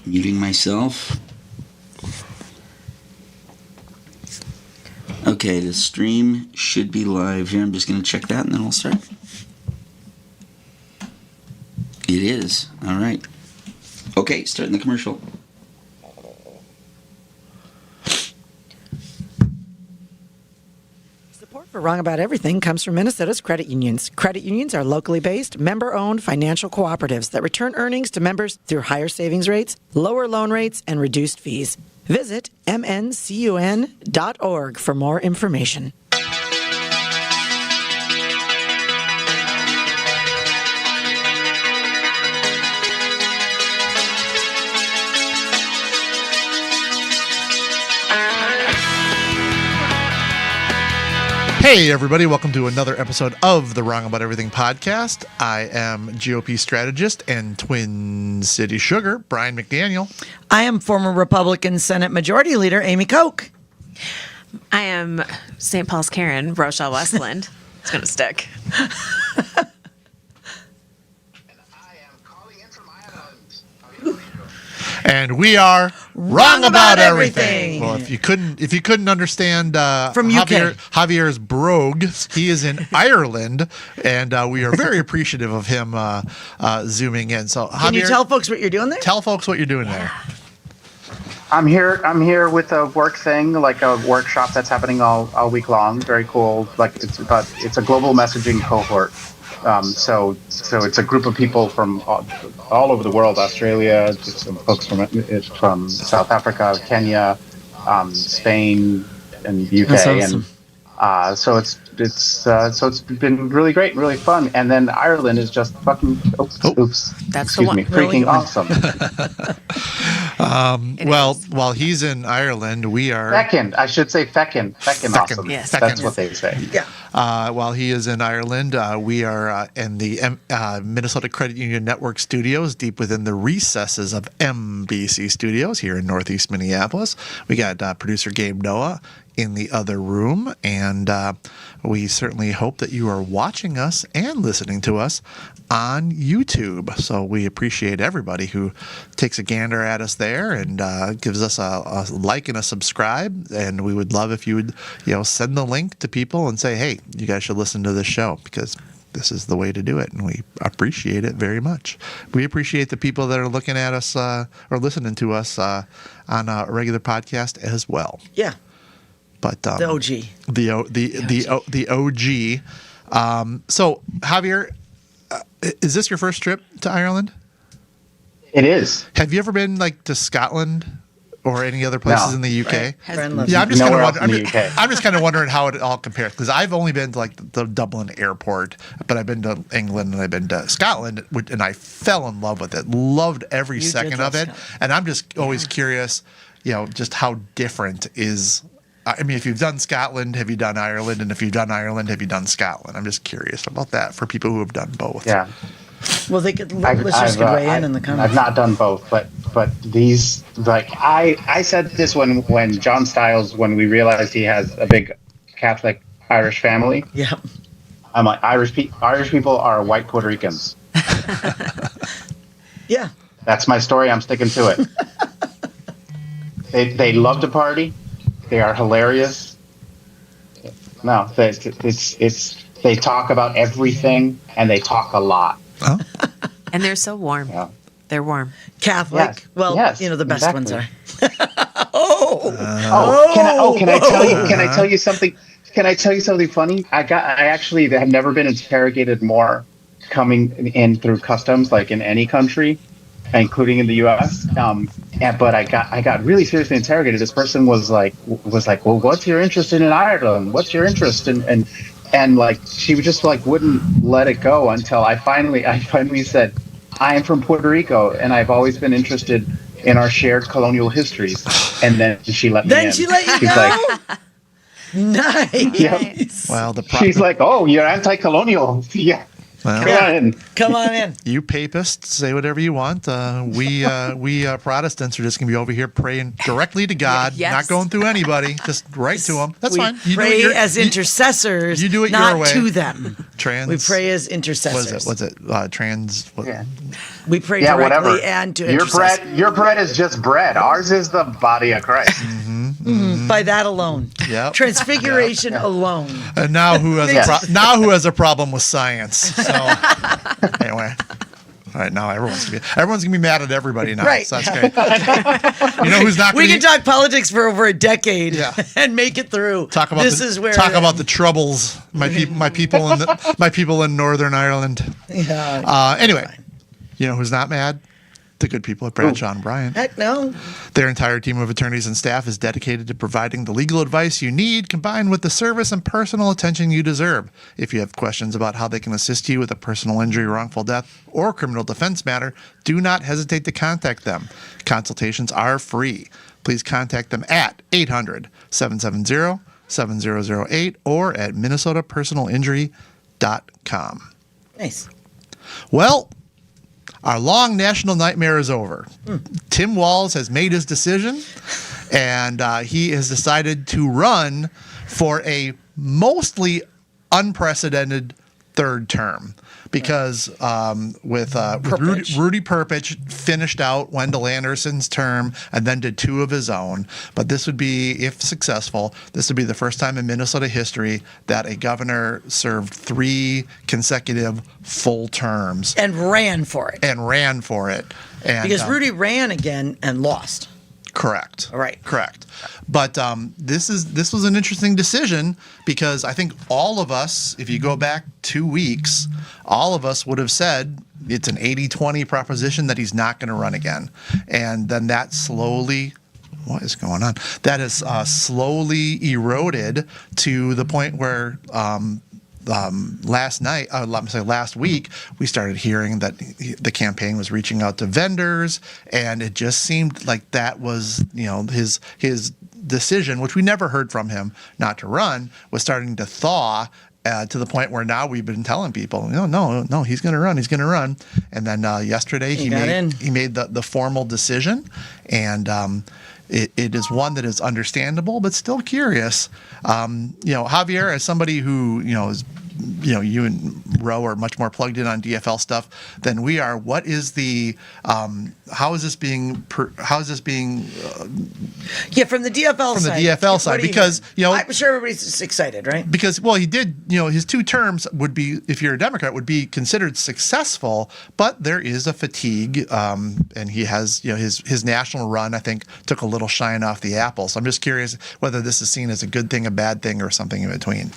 Muting myself. Okay, the stream should be live here. I'm just going to check that and then we'll start. It is. All right. Okay, starting the commercial. Support for Wrong About Everything comes from Minnesota's credit unions. Credit unions are locally based, member-owned financial cooperatives that return earnings to members through higher savings rates, lower loan rates, and reduced fees. Visit mncun.org for more information. Hey, everybody. Welcome to another episode of the Wrong About Everything podcast. I am GOP strategist and Twin City Sugar, Brian McDaniel. I am former Republican Senate Majority Leader Amy Koch. I am St. Paul's Karen, Rochelle Westland. It's going to stick. And we are Wrong About Everything. Well, if you couldn't understand From UK. Javier's brogue, he is in Ireland, and we are very appreciative of him zooming in. So, Can you Javier, tell folks what you're doing there? tell folks what you're doing there. I'm here with a work thing, like a workshop that's happening all week long. Very cool. It's a global messaging cohort. So it's a group of people from all over the world: Australia, some folks from South Africa, Kenya, Spain, and UK. That's awesome. And so it's been really great, and really fun. And then Ireland is just fucking That's the one. freaking awesome. While he's in Ireland, we are Feckin', I should say feckin' awesome. Yes. That's what they say. Yeah. While he is in Ireland, we are in the Minnesota Credit Union Network studios, deep within the recesses of MBC Studios here in Northeast Minneapolis. We got producer Gabe Noah in the other room, and we certainly hope that you are watching us and listening to us on YouTube. So we appreciate everybody who takes a gander at us there and gives us a like and a subscribe. And we would love if you would, send the link to people and say, hey, you guys should listen to this show, because this is the way to do it, and we appreciate it very much. We appreciate the people that are looking at us or listening to us on a regular podcast as well. Yeah. But The OG. the OG. So Javier, is this your first trip to Ireland? It is. Have you ever been to Scotland or any other places No. in the UK? Yeah, I'm just kind Nowhere of else in the UK. I'm just kind of wondering how it all compares, because I've only been to the Dublin airport, but I've been to England and I've been to Scotland, and I fell in love with it. Loved every second of it, and I'm just always curious, just how different is. I mean, if you've done Scotland, have you done Ireland? And if you've done Ireland, have you done Scotland? I'm just curious about that for people who have done both. Yeah. Well, listeners could weigh in the comments. I've not done both, but these, I said this when John Stiles, when we realized he has a big Catholic Irish family. Yeah. I'm like, Irish people are white Puerto Ricans. Yeah. That's my story. I'm sticking to it. They love to party. They are hilarious. No, they talk about everything, and they talk a lot. Oh. And they're so warm. Yeah. They're warm. Catholic. Yes. Well, Yes, the best exactly. ones are. Can I tell you? Can I tell you something? Can I tell you something funny? I actually have never been interrogated more coming in through customs, like in any country, including in the U.S. But I got really seriously interrogated. This person was like, well, what's your interest in Ireland? What's your interest in and she just wouldn't let it go until I finally said, I am from Puerto Rico, and I've always been interested in our shared colonial histories. And then she let me in. Then she let you She's go? like, Nice. Yep. Well, She's like, oh, you're anti-colonial. Yeah. well, Come on in. you papists say whatever you want. We Protestants are just gonna be over here praying directly to God, Yes. not going through anybody, just right to Him. That's We fine. You do pray it as intercessors, you do it your not way. to them. Trans. We pray as intercessors. What's it? Trans. What, Yeah. We pray Yeah, directly whatever. and to Your intercess. bread is just bread. Ours is the body of Christ. By that alone. Yep. Transfiguration alone. And now who has who has a problem with science? So anyway. All right, now everyone's gonna be mad at everybody now. Right. So that's great. You know who's not We gonna can talk politics for over a decade and make it through. talk about the troubles my people in Northern Ireland. Yeah. Anyway, you know who's not mad? The good people at Bradshaw and Bryant. Heck no. Their entire team of attorneys and staff is dedicated to providing the legal advice you need, combined with the service and personal attention you deserve. If you have questions about how they can assist you with a personal injury, wrongful death, or criminal defense matter, do not hesitate to contact them. Consultations are free. Please contact them at 800-770-7008 or at minnesotapersonalinjury.com. Nice. Well, our long national nightmare is over. Tim Walz has made his decision, and he has decided to run for a mostly unprecedented third term because with Rudy Perpich finished out Wendell Anderson's term and then did 2 of his own. But this would be, if successful, this would be the first time in Minnesota history that a governor served 3 consecutive full terms. And ran for it. And Because Rudy ran again and lost. Correct. All right. Correct. But this was an interesting decision because I think all of us, if you go back 2 weeks, all of us would have said it's an 80-20 proposition that he's not going to run again. And then that slowly, what is going on? That is slowly eroded to the point where last week, we started hearing that the campaign was reaching out to vendors, and it just seemed like that was, his decision, which we never heard from him not to run, was starting to thaw to the point where now we've been telling people, no, he's going to run. And then yesterday he made the formal decision, and it is one that is understandable, but still curious. Javier, as somebody who, is, you and Ro are much more plugged in on DFL stuff than we are. What is the, how is this being from the DFL side? Because, I'm sure everybody's just excited, right? Because, he did, his 2 terms would be, if you're a Democrat, would be considered successful, but there is a fatigue, and he has, his national run, I think, took a little shine off the apple. So I'm just curious whether this is seen as a good thing, a bad thing, or something in between.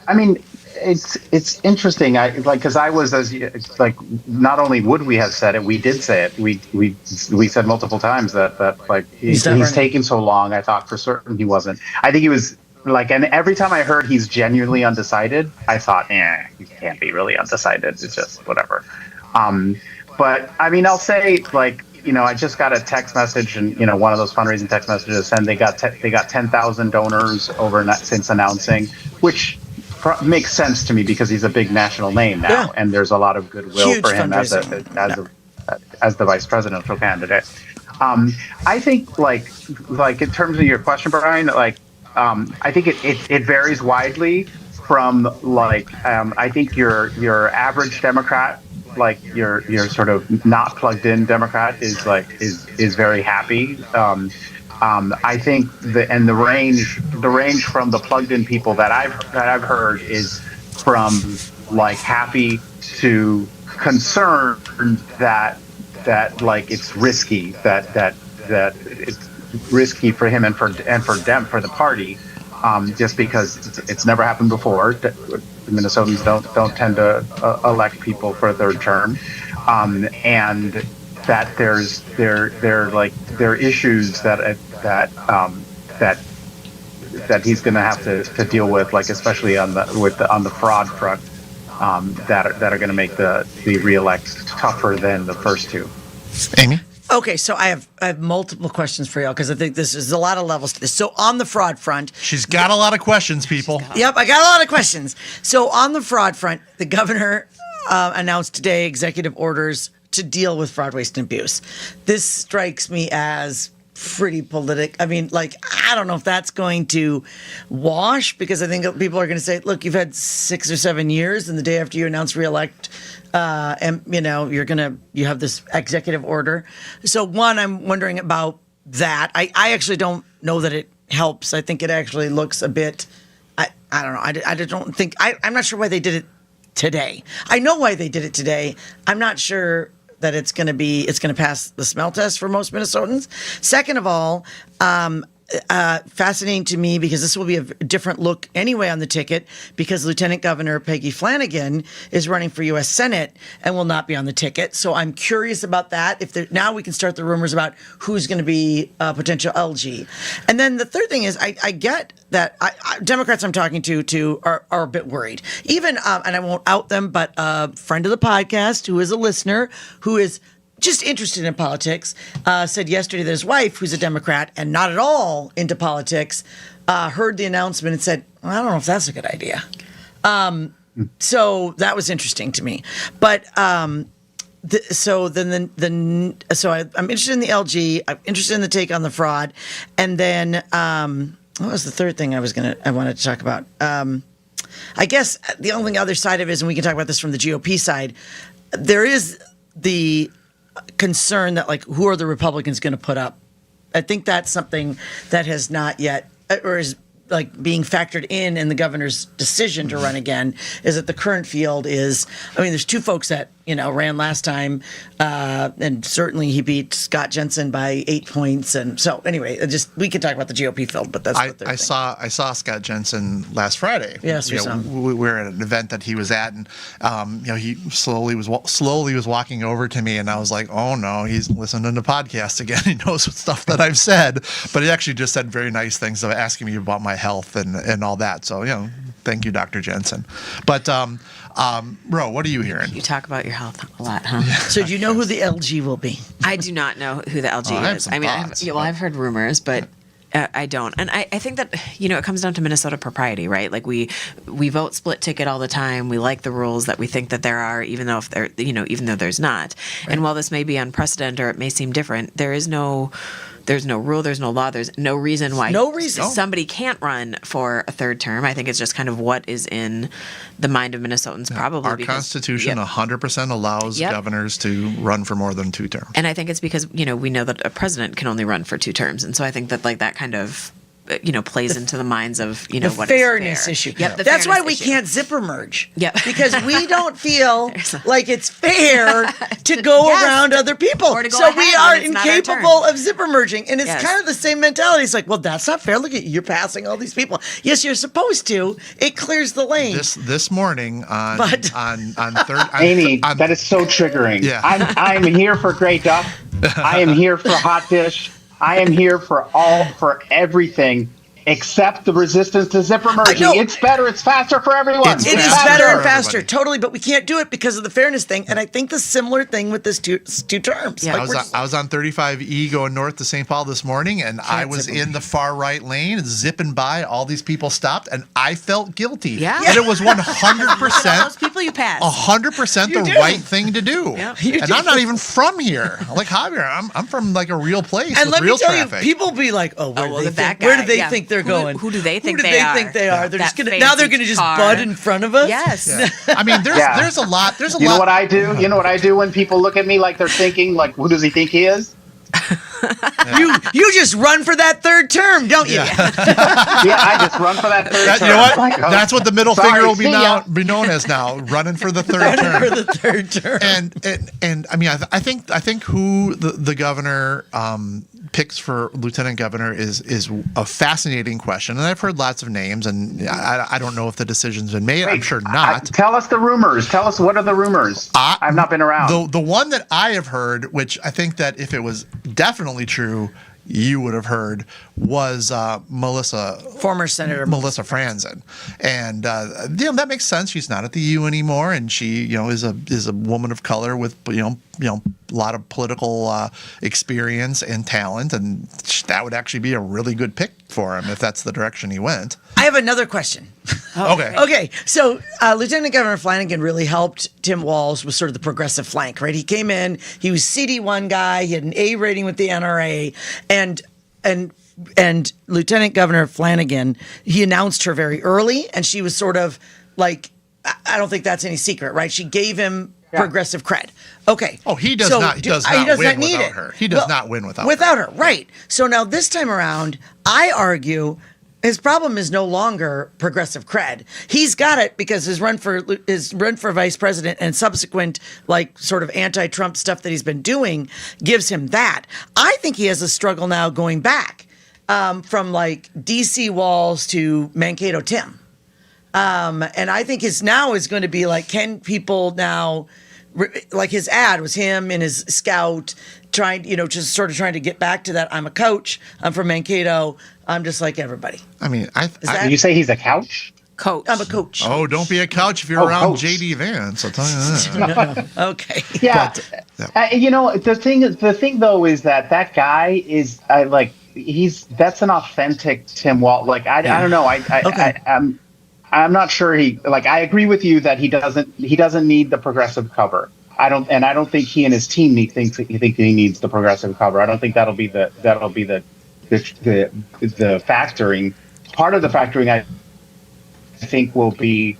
I mean, it's interesting. Because I was not only would we have said it, we did say it. We said multiple times that he's taking so long. I thought for certain he wasn't. I think he was and every time I heard he's genuinely undecided, I thought, he can't be really undecided. It's just whatever. But I mean, I'll say I just got a text message, and one of those fundraising text messages, and they got 10,000 donors overnight since announcing, which makes sense to me because he's a big national name now, and there's a lot of goodwill for him as the vice presidential candidate. I think in terms of your question, Brian, I think it varies widely from I think your average Democrat, your sort of not plugged in Democrat is very happy. I think the range from the plugged in people that I've heard is from happy to concerned that it's risky, that it's risky for him and for the party, just because it's never happened before. Minnesotans don't tend to elect people for a third term, and that there are issues that he's going to have to deal with, especially on the fraud front, that are going to make the re-elect tougher than the first 2. Amy? Okay, so I have multiple questions for y'all because I think there's a lot of levels to this. So on the fraud front, she's got a lot of questions, people. Yep, I got a lot of questions. So on the fraud front, the governor announced today executive orders to deal with fraud, waste, and abuse. This strikes me as pretty I mean, like, I don't know if that's going to wash, because I think people are going to say, look, you've had 6 or 7 years, and the day after you announce reelect, and you have this executive order. So one, I'm wondering about that. I actually don't know that it helps. I think it actually looks a bit, I don't know. I don't think, I'm not sure why they did it today. I know why they did it today. I'm not sure that it's going to pass the smell test for most Minnesotans. Second of all, fascinating to me, because this will be a different look anyway on the ticket, because Lieutenant Governor Peggy Flanagan is running for U.S. Senate and will not be on the ticket. So I'm curious about that. Now we can start the rumors about who's going to be a potential LG. And then the third thing is, I get that Democrats I'm talking to are a bit worried. Even, and I won't out them, but a friend of the podcast who is a listener, who is just interested in politics, said yesterday that his wife, who's a Democrat and not at all into politics, heard the announcement and said, well, I don't know if that's a good idea. So that was interesting to me. But I'm interested in the LG. I'm interested in the take on the fraud, and then what was the third thing I wanted to talk about? I guess the only other side of it is, and we can talk about this from the GOP side, there is the concern that, like, who are the Republicans going to put up? I think that's something that has not yet, or is like being factored in the governor's decision to run again, is that the current field is, I mean, there's two folks that, ran last time, and certainly he beat Scott Jensen by 8 points. And so anyway, we could talk about the GOP field, but that's what I saw Scott Jensen last Friday. Yes, we saw him. We were at an event that he was at, and he slowly was walking over to me, and I was like, oh no, he's listening to podcasts again. He knows stuff that I've said, but he actually just said very nice things of asking me about my health and all that. So thank you, Dr. Jensen. But Ro, what are you hearing? You talk about your health a lot, huh? So do you know who the LG will be? I do not know who the LG I have is. some I mean, thoughts, I've heard rumors, but I don't. And I think that, it comes down to Minnesota propriety, right? Like we vote split ticket all the time. We like the rules that we think that there are, even though there's not. Right. And while this may be unprecedented or it may seem different, there's no rule, there's no law, there's no reason why somebody can't run for a third term. I think it's just kind of what is in the mind of Minnesotans, probably. Our Constitution 100% allows governors to run for more than 2 terms. And I think it's because, we know that a president can only run for 2 terms. And so I think that that kind of plays into the minds of, the what fairness is fair. issue. Yep, That's why we issue. can't zipper merge. Yep. Because we don't feel like it's fair to go around other people. Or to go so ahead we are when it's not our incapable turn. of zipper merging. And it's kind of the same mentality. It's like, well, that's not fair. Look at you. You're passing all these people. Yes, you're supposed to. It clears the lane. This morning on third, Amy, that is so triggering. Yeah. I'm here for Grey Duck. I am here for Hot Dish. I am here for everything except the resistance to zipper merging. It's better. It's faster for everyone. It is better and faster, totally, but we can't do it because of the fairness thing. And I think the similar thing with this two terms. Yeah. I was on 35E going north to St. Paul this morning, and I was in the far right lane, zipping by. All these people stopped, and I felt guilty. Yeah. And it was 100%. All those people you pass. 100% the right thing to do. Yeah. And I'm not even from here. Like Javier, I'm from like a real place And with let real me tell traffic. you, people be like, well, where do that they guy, think they're going? Who do they think Who do they they are? think they are? They're That just gonna fancy now they're gonna just car. bud in front of us. Yes. I mean, there's a lot. There's a You lot. know what I do? You know what I do when people look at me like they're thinking, like, who does he think he is? You just run for that third term, don't you? Yeah, I just run for that third term. You know what? Like, oh, That's what the middle sorry, finger will see ya. be known as now, running for the third term. For the third term. And I mean, I think who the governor picks for lieutenant governor is a fascinating question, and I've heard lots of names, and I don't know if the decision's been made. I'm sure not. Tell us the rumors. Tell us, what are the rumors? I've not been around. The one that I have heard, which I think that if it was definitely true, you would have heard, was former Senator Melissa Franzen, and that makes sense. She's not at the U anymore, and she is a woman of color with a lot of political experience and talent, and that would actually be a really good pick for him if that's the direction he went. I have another question. Okay. So Lieutenant Governor Flanagan really helped Tim Walz with sort of the progressive flank, right? He came in, he was CD1 guy, he had an A rating with the NRA, and and Lieutenant Governor Flanagan, he announced her very early, and she was sort of like, I don't think that's any secret, right? She gave him progressive cred. Okay. Oh, he does not win without her. He does not win without her. Right. So now this time around, I argue his problem is no longer progressive cred. He's got it because his run for vice president and subsequent like sort of anti-Trump stuff that he's been doing gives him that. I think he has a struggle now going back from like DC Walls to Mankato Tim. And I think his now is going to be like, can people now, like his ad was him and his scout trying, just sort of trying to get back to that. I'm a coach. I'm from Mankato. I'm just like everybody. I mean, Did you say he's a couch? Coach. I'm a coach. Oh, don't be a couch if you're around coach. JD Vance. I'll tell you that. No. Okay. Yeah. The thing though is that guy is that's an authentic Tim Walz. Like I don't know. I'm not sure I agree with you that he doesn't need the progressive cover. I don't think he and his team think he needs the progressive cover. I don't think that'll be the factoring. Part of the factoring I think will be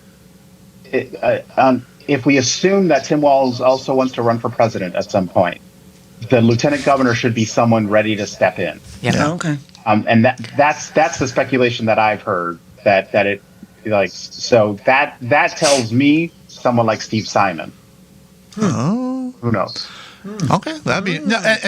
if we assume that Tim Walz also wants to run for president at some point, the lieutenant governor should be someone ready to step in. Yeah. Okay. And that's the speculation that I've heard that it so that tells me someone like Steve Simon. Oh, Who knows? okay. That'd be That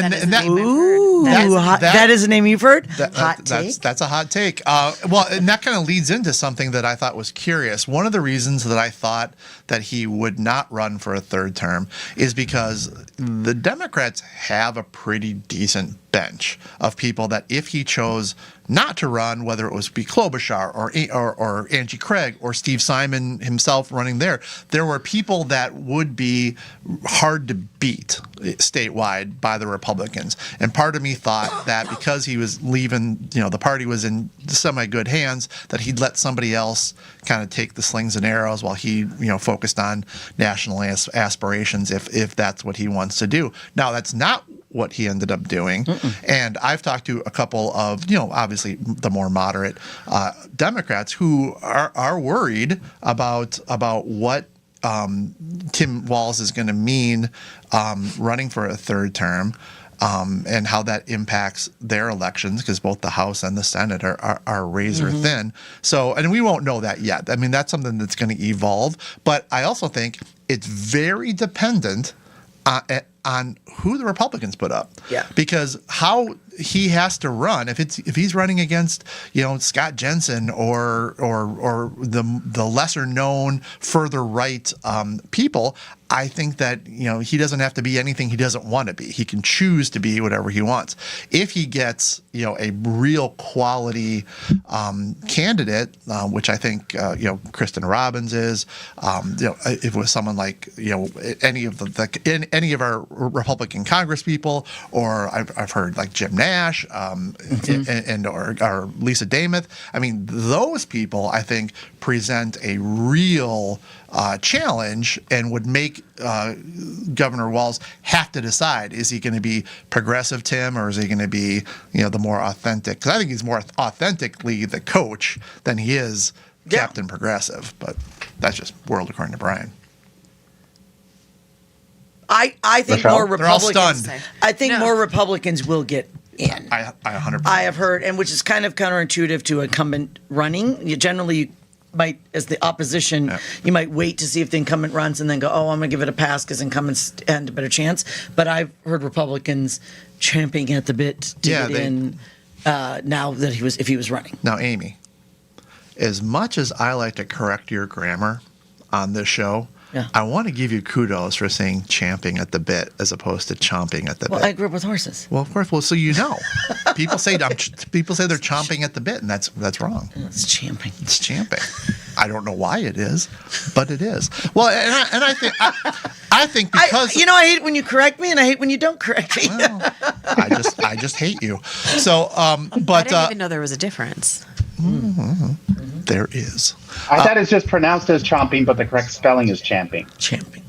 is a name you've heard. Hot take. That's a hot take. And that kind of leads into something that I thought was curious. One of the reasons that I thought that he would not run for a third term is because the Democrats have a pretty decent bench of people that if he chose not to run, whether it was be Klobuchar or Angie Craig or Steve Simon himself running there were people that would be hard to beat statewide by the Republicans. And part of me thought that because he was leaving, the party was in semi-good hands, that he'd let somebody else kind of take the slings and arrows while he, focused on national aspirations if that's what he wants to do. Now, that's not what he ended up doing. And I've talked to a couple of, obviously the more moderate Democrats who are worried about what Tim Walz is going to mean running for a third term. And how that impacts their elections, because both the House and the Senate are razor thin. So, and we won't know that yet. I mean, that's something that's going to evolve. But I also think it's very dependent on who the Republicans put up. Yeah. Because how he has to run, if he's running against, Scott Jensen or the lesser known further right people, I think that, he doesn't have to be anything he doesn't want to be. He can choose to be whatever he wants. If he gets, a real quality candidate, which I think, Kristen Robbins is, if it was someone like, any of our Republican Congress people, or I've heard like Jim Nash and or Lisa Damath. I mean, those people, I think, present a real challenge and would make Governor Walz have to decide, is he going to be progressive Tim or is he going to be, the more authentic? Because I think he's more authentically the coach than he is Captain Progressive. But that's just world according to Brian. I think Michelle? more They're all Republicans. stunned. I think more Republicans will get in. I 100%. I have heard, and which is kind of counterintuitive to incumbent running. You generally might, as the opposition, you might wait to see if the incumbent runs and then go, oh, I'm going to give it a pass because incumbents stand a better chance. But I've heard Republicans champing at the bit to get in now that if he was running. Now, Amy, as much as I like to correct your grammar on this show, I want to give you kudos for saying champing at the bit as opposed to chomping at the bit. Well, I grew up with horses. Well, of course. Well, so people say they're chomping at the bit, and that's wrong. It's champing. It's champing. I don't know why it is, but it is. Well, and I think because I hate when you correct me, and I hate when you don't correct me. well, I just hate you. So, but I didn't even know there was a difference. there is. I thought it's just pronounced as chomping, but the correct spelling is champing. Champing.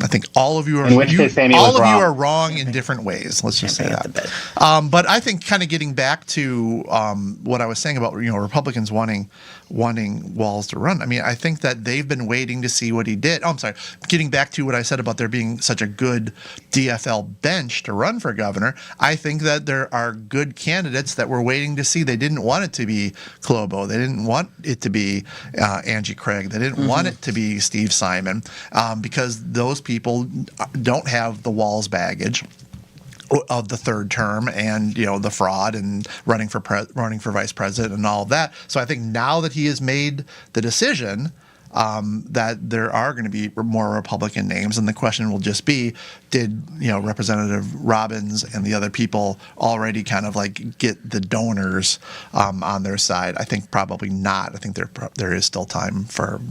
I think all of you are In which case, Amy all was of you wrong. are wrong in different ways. Let's just say bring up the that. bed. But I think kind of getting back to what I was saying about Republicans wanting Walz to run. I mean, I think that they've been waiting to see what he did. Oh, I'm sorry. Getting back to what I said about there being such a good DFL bench to run for governor, I think that there are good candidates that we're waiting to see. They didn't want it to be Clobo. They didn't want it to be Angie Craig. They didn't want it to be Steve Simon because those people don't have the Walz baggage of the third term and the fraud and running for vice president and all of that. So I think now that he has made the decision that there are going to be more Republican names, and the question will just be, did Representative Robbins and the other people already kind of like get the donors on their side? I think probably not. I think there is still time for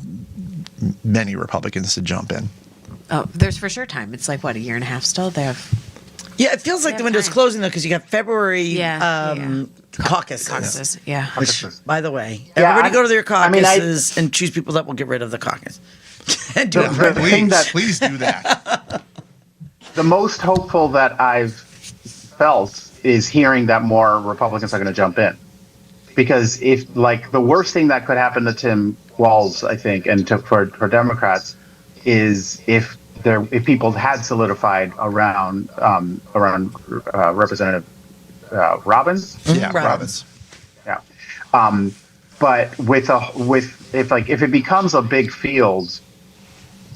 many Republicans to jump in. Oh, there's for sure time. It's like, what, a year and a half still? They have Yeah, it feels like Yeah, the window's fine. closing, though, because you got February Yeah. caucuses. caucuses. Yeah. Which, by the way, Yeah, everybody go to their I mean, caucuses and choose people that will get rid of the caucus. And do it The thing that- Please do that. The most hopeful that I've felt is hearing that more Republicans are going to jump in. Because if, like, the worst thing that could happen to Tim Walz, I think, and for Democrats, is if people had solidified around Representative Robbins. Yeah, Robbins. Yeah. But if it becomes a big field,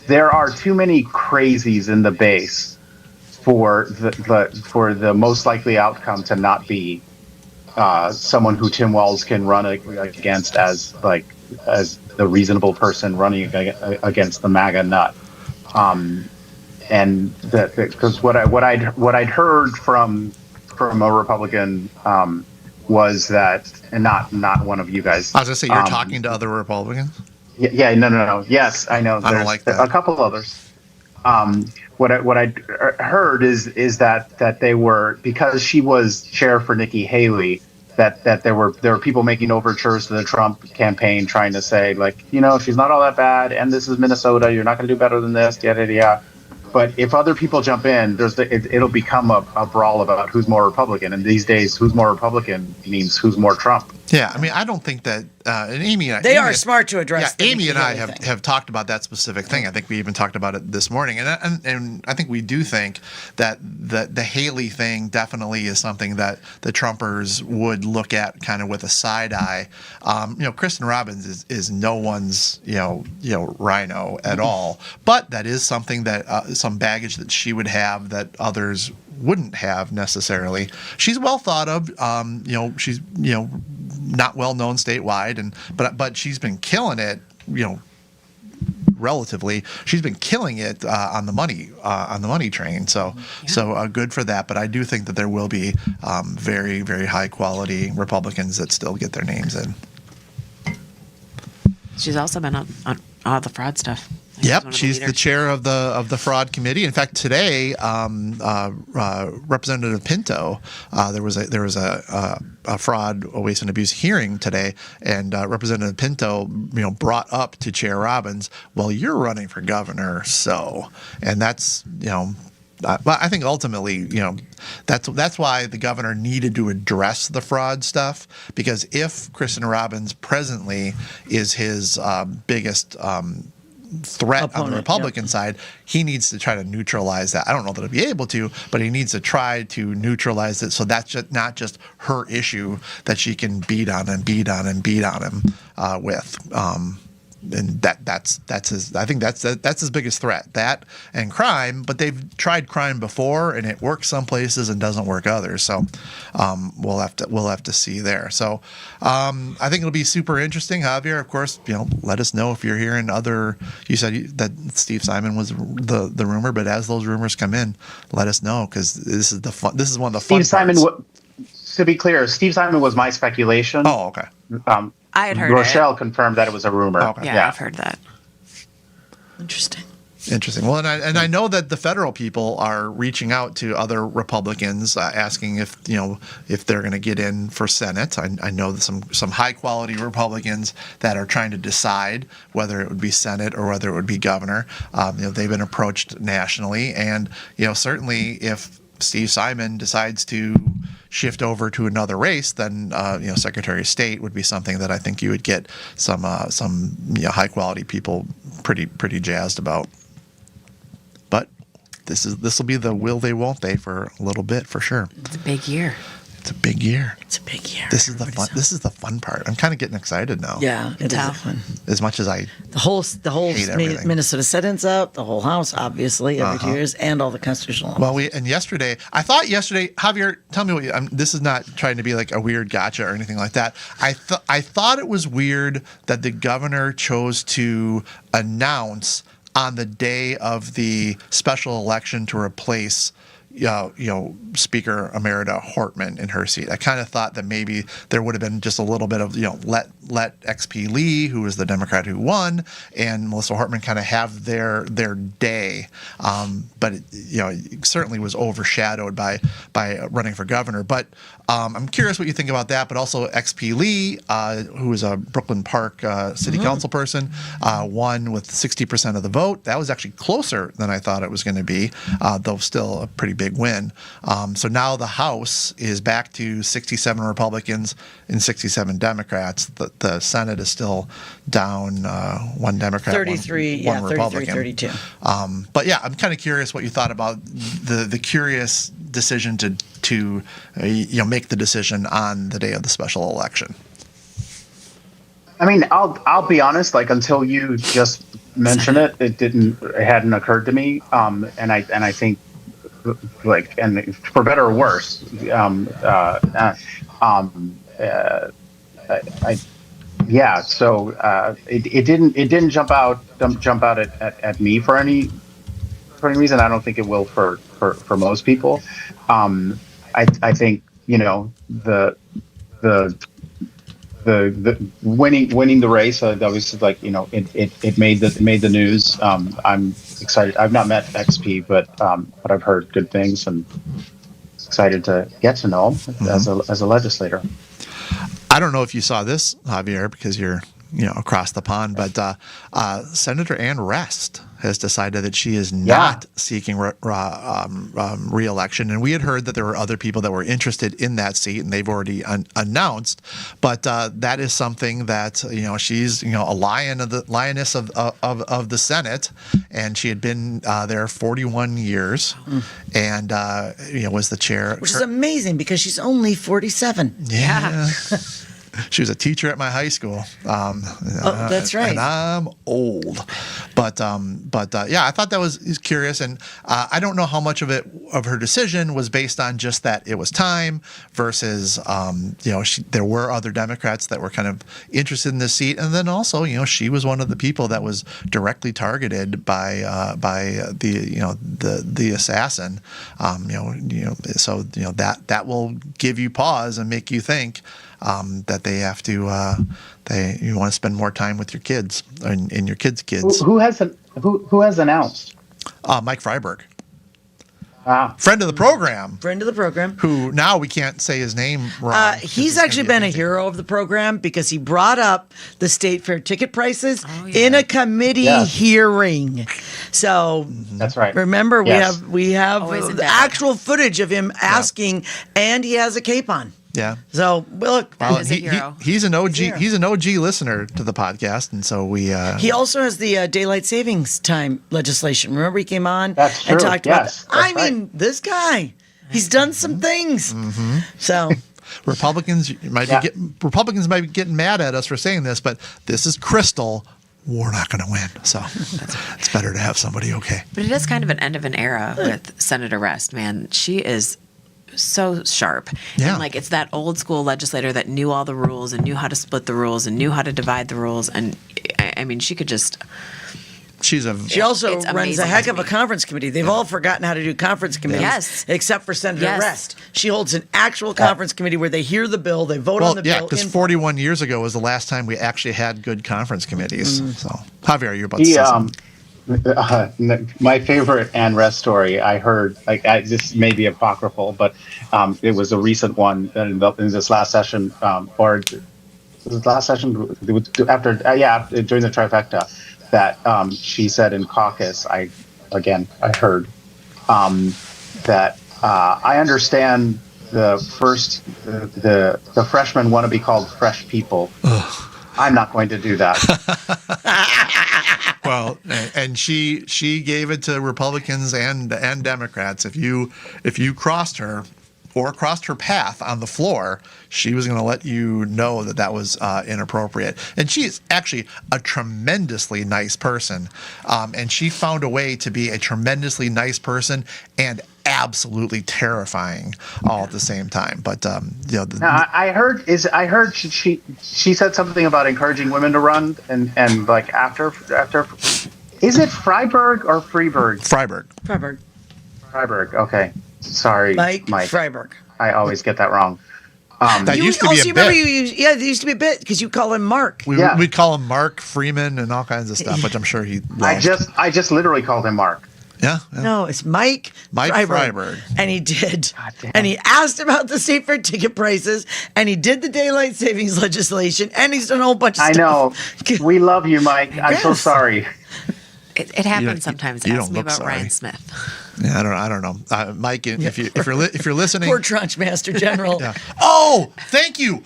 there are too many crazies in the base for the most likely outcome to not be someone who Tim Walz can run against as the reasonable person running against the MAGA nut. And because what I'd heard from a Republican was that, and not one of you guys. I was gonna say you're talking to other Republicans. Yeah, no. Yes, I know. I don't There's like that. a couple others. What I heard is that they were, because she was chair for Nikki Haley, that there were people making overtures to the Trump campaign trying to say, like, she's not all that bad, and this is Minnesota, you're not going to do better than this, yada. But if other people jump in, it'll become a brawl about who's more Republican. And these days, who's more Republican means who's more Trump. Yeah, I mean, I don't think that and Amy and I, They Amy are and- smart to address the Amy and I Haley thing. have talked about that specific thing. I think we even talked about it this morning, and I think we do think that the Haley thing definitely is something that the Trumpers would look at kind of with a side eye. Kristen Robbins is no one's rhino at all, but that is something that some baggage that she would have that others wouldn't have necessarily. She's well thought of. She's not well known statewide, but she's been killing it. Relatively, she's been killing it on the money train. So good for that. But I do think that there will be very, very high quality Republicans that still get their names in. She's also been on all the fraud stuff. Yep, she's the chair of the fraud committee. In fact, today, Representative Pinto, there was a fraud, waste, and abuse hearing today, and Representative Pinto, brought up to Chair Robbins, well, you're running for governor, and that's but I think ultimately, that's why the governor needed to address the fraud stuff, because if Kristen Robbins presently is his biggest threat on the Republican side, he needs to try to neutralize that. I don't know that he'll be able to, but he needs to try to neutralize it, so that's not just her issue that she can beat on him with. And that's his. I think that's his biggest threat. That and crime, but they've tried crime before, and it works some places and doesn't work others. So we'll have to see there. So I think it'll be super interesting. Javier, of course, let us know if you're hearing other. You said that Steve Simon was the rumor, but as those rumors come in, let us know, because this is one of the fun Steve Simon. parts. To be clear, Steve Simon was my speculation. Oh, okay. I had heard Rochelle confirmed that it was a rumor. Okay. Yeah, I've heard that. Interesting. Interesting. Well, and I know that the federal people are reaching out to other Republicans, asking if they're going to get in for Senate. I know that some high quality Republicans that are trying to decide whether it would be Senate or whether it would be governor. They've been approached nationally, and certainly if Steve Simon decides to shift over to another race, then Secretary of State would be something that I think you would get some high quality people pretty jazzed about. But this will be the will they won't they for a little bit for sure. It's a big year. It's a big year. It's a big year. This is the fun. This is the fun part. I'm kind of getting excited now. Yeah, it is Tough. fun. As much as I The whole hate everything. Minnesota Senate out, the whole House, obviously, every 2 years, and all the constitutional. Well, yesterday, Javier, tell me what this is not trying to be like a weird gotcha or anything like that. I thought it was weird that the governor chose to announce on the day of the special election to replace Speaker Emerita Hortman in her seat. I kind of thought that maybe there would have been just a little bit of, let XP Lee, who was the Democrat who won, and Melissa Hortman kind of have their day. But it certainly was overshadowed by running for governor. But I'm curious what you think about that. But also XP Lee, who is a Brooklyn Park city council person, won with 60% of the vote. That was actually closer than I thought it was going to be, though still a pretty big win. So now the House is back to 67 Republicans and 67 Democrats. The Senate is still down one Democrat, 33, one Republican. 32. But yeah, I'm kind of curious what you thought about the curious decision to make the decision on the day of the special election. I mean, I'll be honest. Like, until you just mentioned it, it hadn't occurred to me. And I think, like, and for better or worse, it didn't jump out at me for any reason. I don't think it will for most people. I think the winning the race, that was like, it made the news. I'm excited. I've not met XP, but I've heard good things and excited to get to know him as a legislator. I don't know if you saw this, Javier, because you're across the pond, but Senator Ann Rest has decided that she is not seeking re-election. And we had heard that there were other people that were interested in that seat, and they've already announced. But that is something that she's a lioness of the Senate, and she had been there 41 years, and was the chair, Which is amazing because she's only 47. Yeah. She was a teacher at my high school. That's right. And I'm old, but yeah, I thought that was curious, and I don't know how much of her decision was based on just that it was time versus there were other Democrats that were kind of interested in this seat, and then also she was one of the people that was directly targeted by the assassin. So that will give you pause and make you think. That they have to, you want to spend more time with your kids and your kids' kids. Who has announced? Mike Freiberg, friend of the program. Who now we can't say his name wrong. He's actually been a hero of the program because he brought up the state fair ticket prices in a committee hearing. So that's right. Remember, Yes. we have the actual footage of him asking, and he has a cape on. Yeah. So look, he's an OG. He's an OG listener to the podcast, and so we. He also has the daylight savings time legislation. Remember, he came on That's and true. talked Yes, about. I mean, this guy, he's done some things. So Republicans might be getting mad at us for saying this, but this is crystal. We're not going to win, so it's better to have somebody okay. But it is kind of an end of an era with Senator Rest. Man, she is so sharp. Yeah. And like, it's that old school legislator that knew all the rules and knew how to split the rules and knew how to divide the rules. And I mean, she could just. She also it's runs amazing a heck to of a me. conference committee. They've all forgotten how to do conference committees, except for Senator Yes. Rest. She holds an actual conference committee where they hear the bill, they vote on the bill. because 41 years ago was the last time we actually had good conference committees. So, Javier, you're about to say something. My favorite Anne Rest story I heard, this may be apocryphal, but it was a recent one in this last session, or this last session after, during the trifecta, that she said in caucus. I heard that I understand the freshmen want to be called fresh people. I'm not going to do that. Well, and she gave it to Republicans and Democrats. If you crossed her or crossed her path on the floor, she was going to let you know that was inappropriate. And she is actually a tremendously nice person, and she found a way to be a tremendously nice person and absolutely terrifying all at the same time. But Now, I heard she said something about encouraging women to run, and like after is it Freiberg or Freeberg? Freiberg. Okay, sorry, Mike Mike. Freiberg. I always get that wrong. that used to be a remember bit. there used to be a bit because you call him Mark. We'd call him Mark Freeman and all kinds of stuff, which I'm sure he loved. I just literally called him Mark. Yeah. No, it's Mike Freiberg. And he did. damn. And he asked about the state fair ticket prices, and he did the daylight savings legislation, and he's done a whole bunch of I stuff. know. We love you, Mike. I'm so Yes. sorry. It happens sometimes. you Ask don't me look about sorry. Ryan Smith. Yeah, I don't know, Mike. If you're listening, Poor Tranche Master General. yeah. Oh, thank you.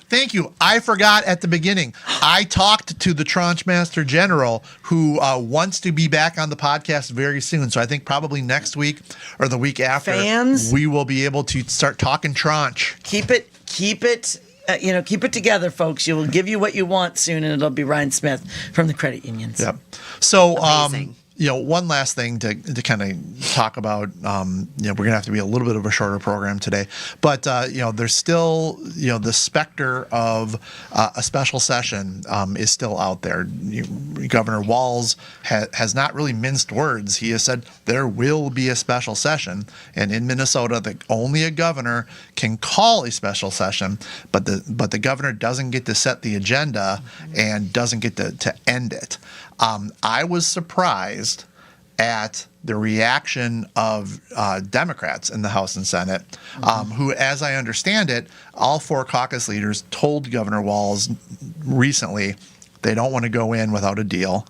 I forgot at the beginning. I talked to the Tranche Master General, who wants to be back on the podcast very soon. So I think probably next week or the week after, Fans? we will be able to start talking tranche. Keep it. Keep it together, folks. You will give you what you want soon, and it'll be Ryan Smith from the credit unions. Yep. So, Amazing. One last thing to kind of talk about. We're gonna have to be a little bit of a shorter program today, but there's still the specter of a special session is still out there. Governor Walz has not really minced words. He has said there will be a special session, and in Minnesota, only a governor can call a special session, but the governor doesn't get to set the agenda and doesn't get to end it. I was surprised at the reaction of Democrats in the House and Senate, who, as I understand it, all four caucus leaders told Governor Walz recently they don't want to go in without a deal.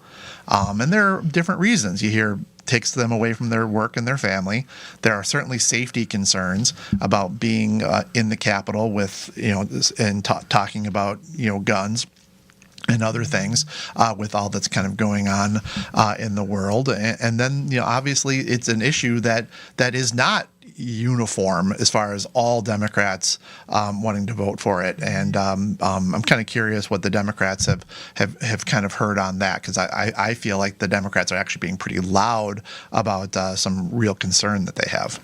And there are different reasons. You hear takes them away from their work and their family. There are certainly safety concerns about being in the Capitol with, and talking about, guns and other things with all that's kind of going on in the world. And then, obviously it's an issue that is not uniform as far as all Democrats wanting to vote for it. And I'm kind of curious what the Democrats have kind of heard on that, because I feel like the Democrats are actually being pretty loud about some real concern that they have.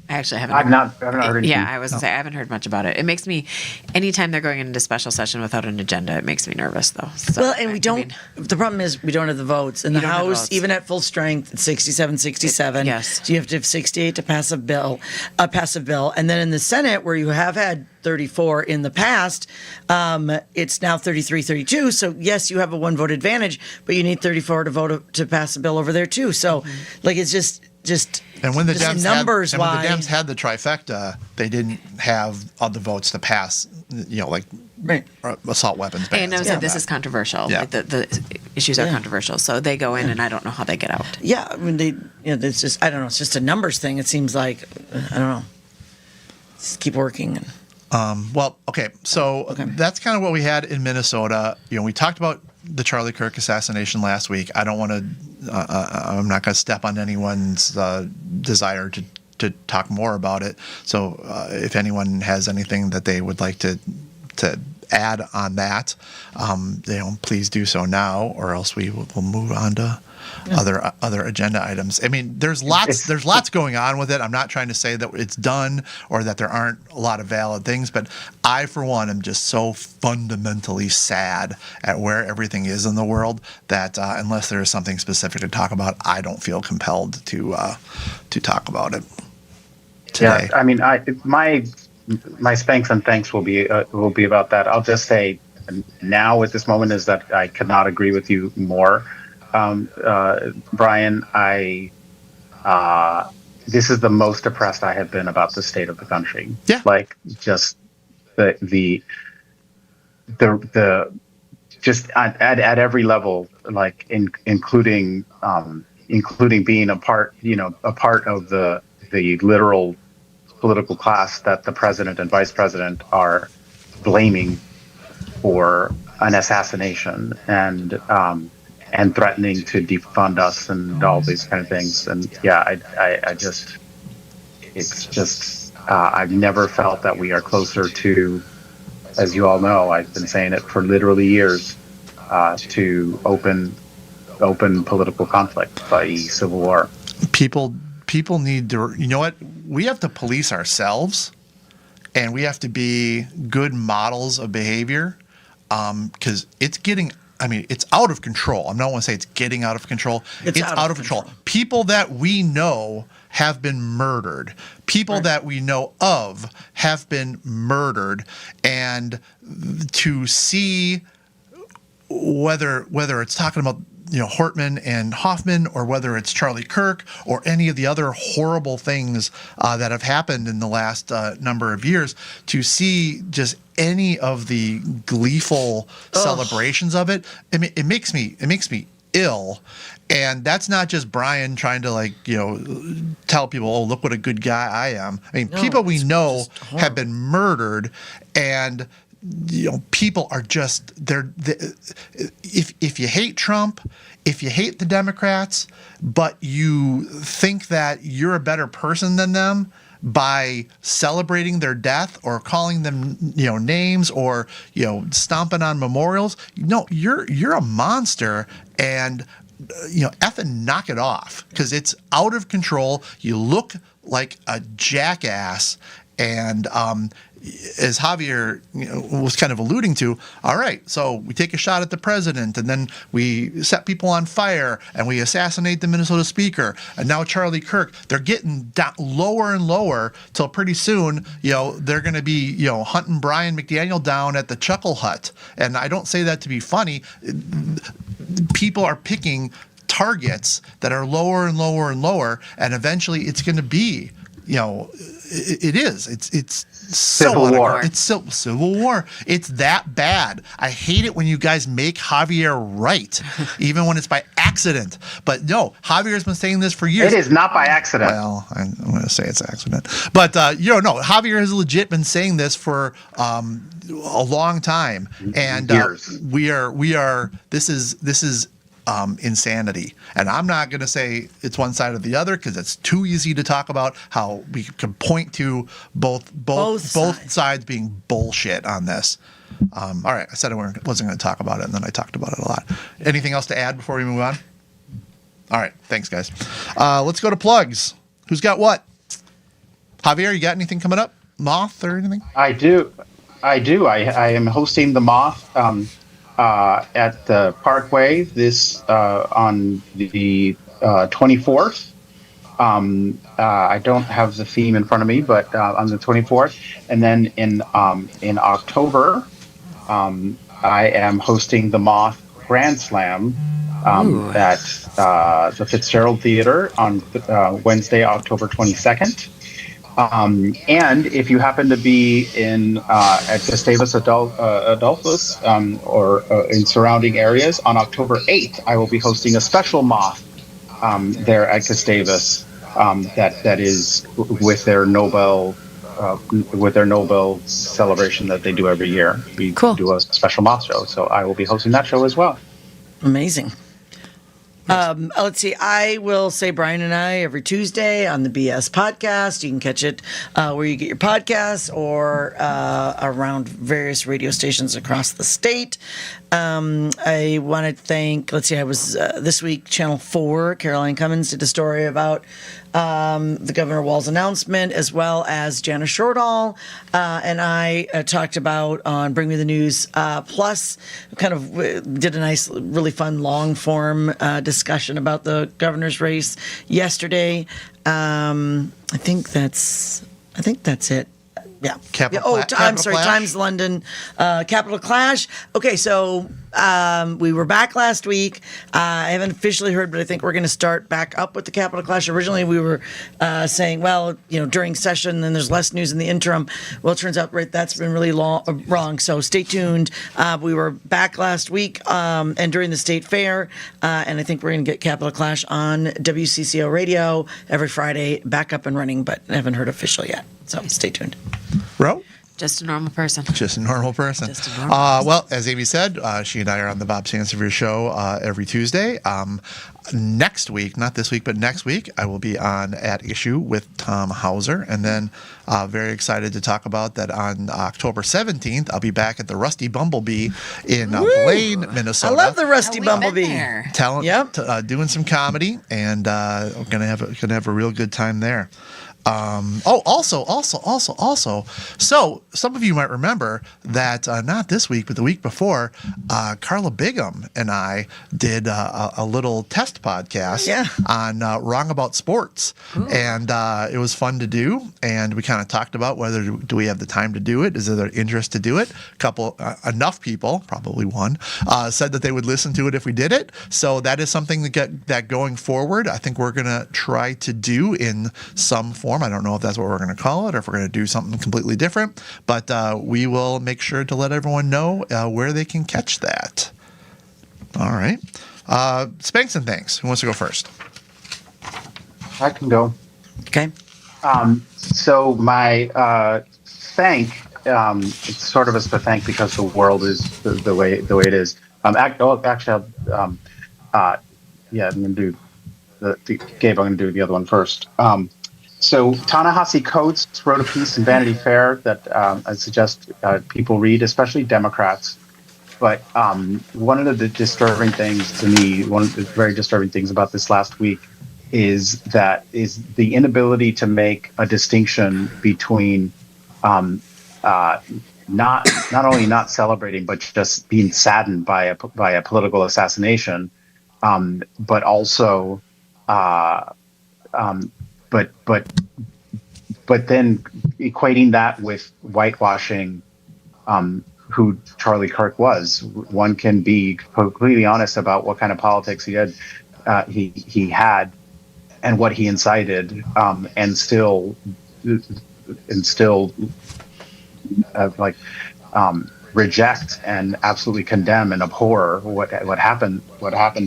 I actually haven't. I've not heard anything. Yeah, I was gonna say I haven't heard much about it. It makes me, anytime they're going into special session without an agenda, it makes me nervous though. So, Well, and we don't. The problem is we don't have the votes in the don't have House, votes. even at full strength, it's 67. Yes. So you have to have 68 to pass a bill, and then in the Senate, where you have had 34 in the past, it's now 33-32. So yes, you have a one vote advantage, but you need 34 to vote to pass a bill over there too. So, it's just. And when the just Dems numbers when the wise, Dems had the trifecta, they didn't have other votes to pass, right. assault weapons bans. And I was and like, this that. is controversial. Yeah. Like the issues are controversial, so they go in, and I don't know how they get out. Yeah, I mean it's just I don't know. It's just a numbers thing. It seems like I don't know. Just keep working. Well, okay, so that's kind of what we had in Minnesota. We talked about the Charlie Kirk assassination last week. I don't want to. I'm not going to step on anyone's desire to talk more about it. So, if anyone has anything that they would like to add on that, please do so now, or else we'll move on to other agenda items. I mean, there's lots going on with it. I'm not trying to say that it's done or that there aren't a lot of valid things, but I, for one, am just so fundamentally sad at where everything is in the world that unless there is something specific to talk about, I don't feel compelled to talk about it today. Yeah, I mean, my Spanx and thanks will be about that. I'll just say now at this moment is that I could not agree with you more, Brian. This is the most depressed I have been about the state of the country. Yeah. Like just the just at every level, like including being a part of the literal political class that the president and vice president are blaming for an assassination and threatening to defund us and all these kind of things. And yeah, I've never felt that we are closer to, as you all know, I've been saying it for literally years, to open political conflict, i.e. civil war. People need to, you know what? We have to police ourselves, and we have to be good models of behavior, because it's getting, it's out of control. I don't want to say it's getting out of control. It's out of control. People that we know have been murdered. People that we know of have been murdered. And to see whether it's talking about Hortman and Hoffman, or whether it's Charlie Kirk, or any of the other horrible things that have happened in the last number of years, to see just any of the gleeful celebrations of it, it makes me ill. And that's not just Brian trying to tell people, oh, look what a good guy I am. People we know have been murdered, and people are just if you hate Trump, if you hate the Democrats, but you think that you're a better person than them by celebrating their death or calling them names, or stomping on memorials, you're a monster. And effing knock it off, because it's out of control. You look like a jackass. And as Javier was kind of alluding to, all right, so we take a shot at the president, and then we set people on fire, and we assassinate the Minnesota speaker, and now Charlie Kirk. They're getting down lower and lower till pretty soon, they're going to be, hunting Brian McDaniel down at the Chuckle Hut. And I don't say that to be funny. People are picking targets that are lower and lower and lower, and eventually it's going to be, it is. It's Civil war. It's civil war. It's that bad. I hate it when you guys make Javier right, even when it's by accident. But no, Javier's been saying this for years. It is not by accident. Well, I'm going to say it's accident. But, no, Javier has legit been saying this for a long time. And we are, this is insanity. And I'm not going to say it's one side or the other, because it's too easy to talk about how we can point to both sides being bullshit on this. All right, I said I wasn't going to talk about it, and then I talked about it a lot. Anything else to add before we move on? All right, thanks, guys. Let's go to plugs. Who's got what? Javier, you got anything coming up? Moth or anything? I do. I am hosting the Moth at the Parkway on the 24th. I don't have the theme in front of me, but on the 24th, and then in October, I am hosting the Moth Grand Slam at the Fitzgerald Theater on Wednesday, October 22nd. And if you happen to be at Gustavus Adolphus or in surrounding areas, on October 8th, I will be hosting a special Moth there at Gustavus that is with their Nobel celebration that they do every year. We do a special Moth show, so I will be hosting that show as well. Amazing. Let's see. I will say Brian and I every Tuesday on the BS podcast. You can catch it where you get your podcasts, or around various radio stations across the state. I want to thank, I was this week, Channel 4, Caroline Cummins did a story about the Governor Walz announcement, as well as Jana Shortall and I talked about on Bring Me the News Plus, kind of did a nice, really fun long form discussion about the governor's race yesterday. I think that's it. Yeah. Capital Yeah, Cla- I'm Capital sorry. Clash? Times London, Capital Clash. Okay, so we were back last week. I haven't officially heard, but I think we're going to start back up with the Capital Clash. Originally, we were saying, well, during session, then there's less news in the interim. Well, it turns out that's been really wrong. So stay tuned. We were back last week and during the state fair, and I think we're going to get Capital Clash on WCCO radio every Friday, back up and running, but I haven't heard official yet. So stay tuned. Ro? Just a normal person. Just a normal person. Just a normal person. Well, as Amy said, she and I are on the Bob Sansevier show every Tuesday. Next week, not this week, but next week, I will be on At Issue with Tom Hauser. And then very excited to talk about that on October 17th. I'll be back at the Rusty Bumblebee in Blaine, Minnesota. I love the Rusty Oh, we've been Bumblebee. there. Talent, Yep. doing some comedy, and we're gonna have a real good time there. Also. So some of you might remember that not this week, but the week before, Carla Bigham and I did a little test podcast on Wrong About Sports, and it was fun to do. And we kind of talked about whether do we have the time to do it? Is there interest to do it? Enough people, probably one, said that they would listen to it if we did it. So that is something that going forward, I think we're gonna try to do in some form. I don't know if that's what we're going to call it or if we're going to do something completely different, but we will make sure to let everyone know where they can catch that. All right. Spanks and Thanks. Who wants to go first? I can go. Okay. So my it's sort of a thank because the world is the way it is. Actually, I'm going to do Gabe. I'm going to do the other one first. So Ta-Nehisi Coates wrote a piece in Vanity Fair that I suggest people read, especially Democrats. But one of the disturbing things to me, one of the very disturbing things about this last week is the inability to make a distinction between not only not celebrating, but just being saddened by a political assassination, but also but then equating that with whitewashing who Charlie Kirk was. One can be completely honest about what kind of politics he had and what he incited, and still reject and absolutely condemn and abhor what happened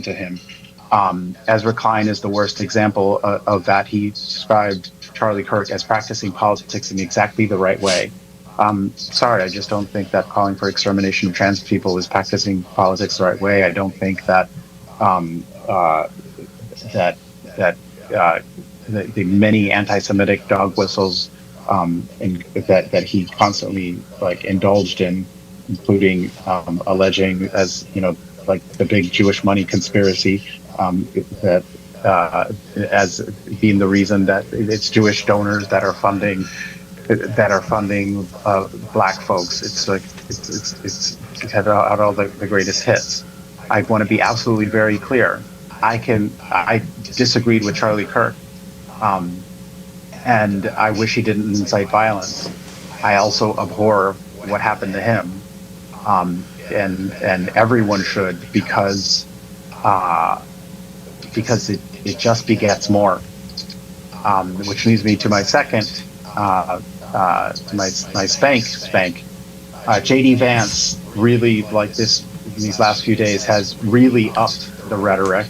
to him. Ezra Klein is the worst example of that. He described Charlie Kirk as practicing politics in exactly the right way. Sorry, I just don't think that calling for extermination of trans people is practicing politics the right way. I don't think that the many anti-Semitic dog whistles that he constantly indulged in, including alleging as the big Jewish money conspiracy, as being the reason that it's Jewish donors that are funding black folks. It's had all the greatest hits. I want to be absolutely very clear. I disagreed with Charlie Kirk, and I wish he didn't incite violence. I also abhor what happened to him, and everyone should, because it just begets more. Which leads me to my second, my spank. JD Vance really, these last few days, has really upped the rhetoric.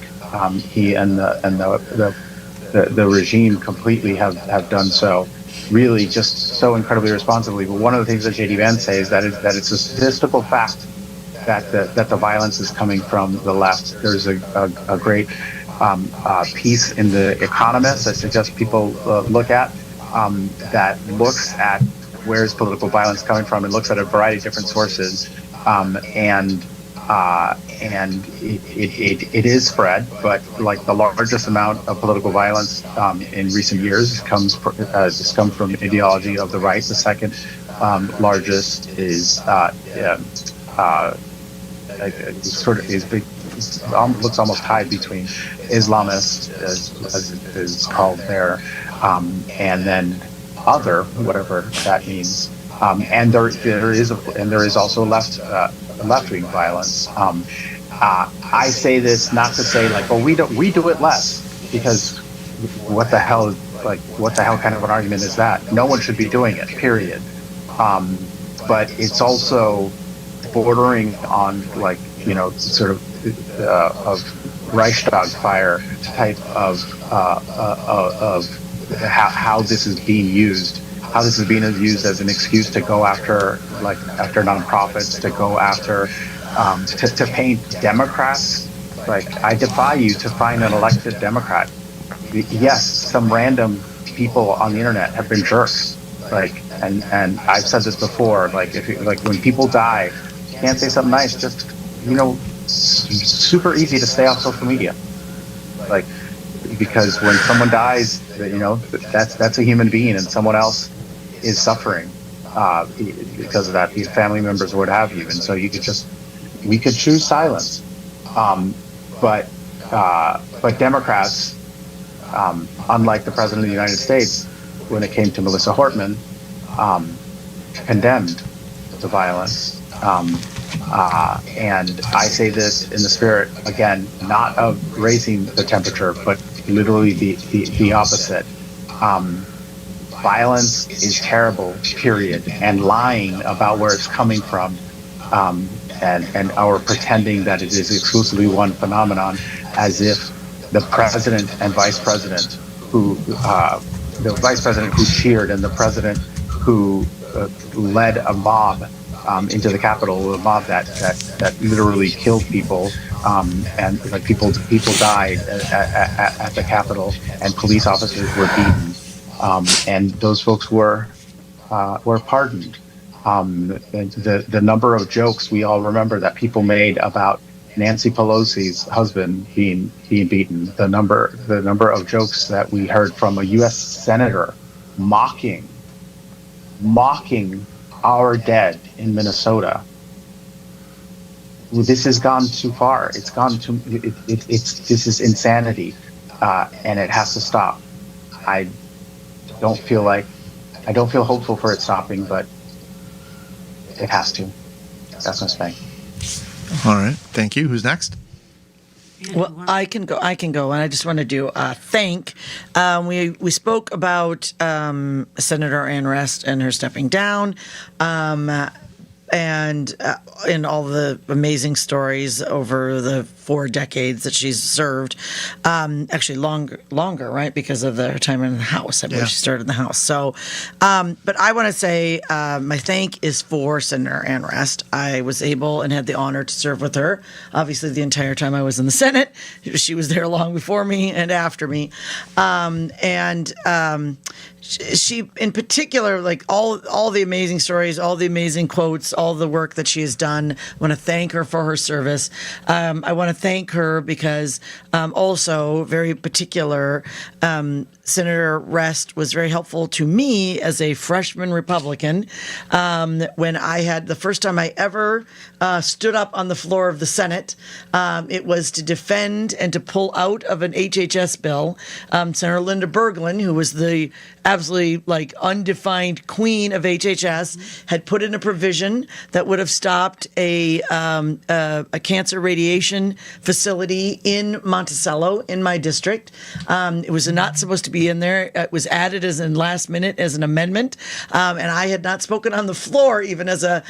He and the regime completely have done so, really just so incredibly responsibly. But one of the things that JD Vance says is that it's a statistical fact that the violence is coming from the left. There's a great piece in The Economist I suggest people look at, that looks at where is political violence coming from and looks at a variety of different sources, and it is spread, but the largest amount of political violence in recent years comes from ideology of the right. The second largest is looks almost tied between Islamist, as is called there, and then other, whatever that means. And there is also left wing violence. I say this not to say like, well, we do it less, because what the hell kind of an argument is that? No one should be doing it, period. But it's also bordering on, like, sort of Reichstag fire type of how this is being used. How this is being used as an excuse to go after nonprofits, to go after to paint Democrats. Like, I defy you to find an elected Democrat. Yes, some random people on the internet have been jerks. Like, and I've said this before. Like, when people die, you can't say something nice. Just, super easy to stay off social media. Like, because when someone dies, that's a human being, and someone else is suffering because of that. These family members or what have you, and so we could choose silence. But Democrats, unlike the President of the United States, when it came to Melissa Hortman, condemned the violence. And I say this in the spirit, again, not of raising the temperature, but literally the opposite. Violence is terrible, period. And lying about where it's coming from, and our pretending that it is exclusively one phenomenon, as if the president and vice president who cheered, and the president who led a mob into the Capitol, a mob that literally killed people, and like people died at the Capitol, and police officers were beaten, and those folks were pardoned. The number of jokes we all remember that people made about Nancy Pelosi's husband being beaten, the number of jokes that we heard from a U.S. senator mocking our dead in Minnesota. This has gone too far. It's gone too. This is insanity, and it has to stop. I don't feel hopeful for it stopping, but it has to. That's my saying. All right. Thank you. Who's next? Well, I can go, and I just want to do thank. We spoke about Senator Ann Rest and her stepping down, and in all the amazing stories over the 4 decades that she's served. Actually, longer, right? Because of her time in the House. I believe she started in the House. So, but I want to say my thank is for Senator Ann Rest. I was able and had the honor to serve with her, obviously, the entire time I was in the Senate. She was there long before me and after me. She, in particular, like all the amazing stories, all the amazing quotes, all the work that she has done. I want to thank her for her service. I want to thank her because also, very particular, Senator Rest was very helpful to me as a freshman Republican when I had the first time I ever stood up on the floor of the Senate. It was to defend and to pull out of an HHS bill. Senator Linda Berglund, who was the absolutely undefined queen of HHS, had put in a provision that would have stopped a cancer radiation facility in Monticello in my district. It was not supposed to be in there. It was added as in last minute as an amendment, and I had not spoken on the floor even as a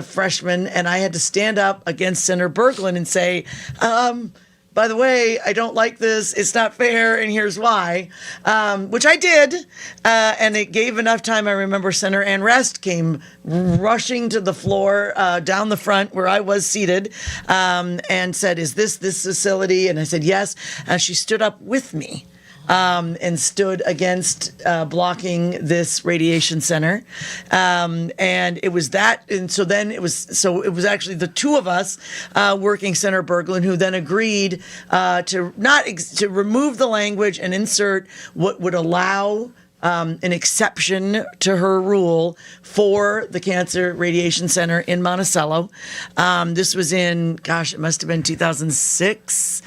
freshman, and I had to stand up against Senator Berglund and say, by the way, I don't like this. It's not fair, and here's why, which I did, and it gave enough time. I remember Senator Ann Rest came rushing to the floor down the front where I was seated and said, is this facility? And I said, yes. And she stood up with me. And stood against blocking this radiation center, and it was that. And so then it was actually the two of us working Senator Berglund, who then agreed to remove the language and insert what would allow an exception to her rule for the Cancer Radiation Center in Monticello. This was in, it must have been 2006,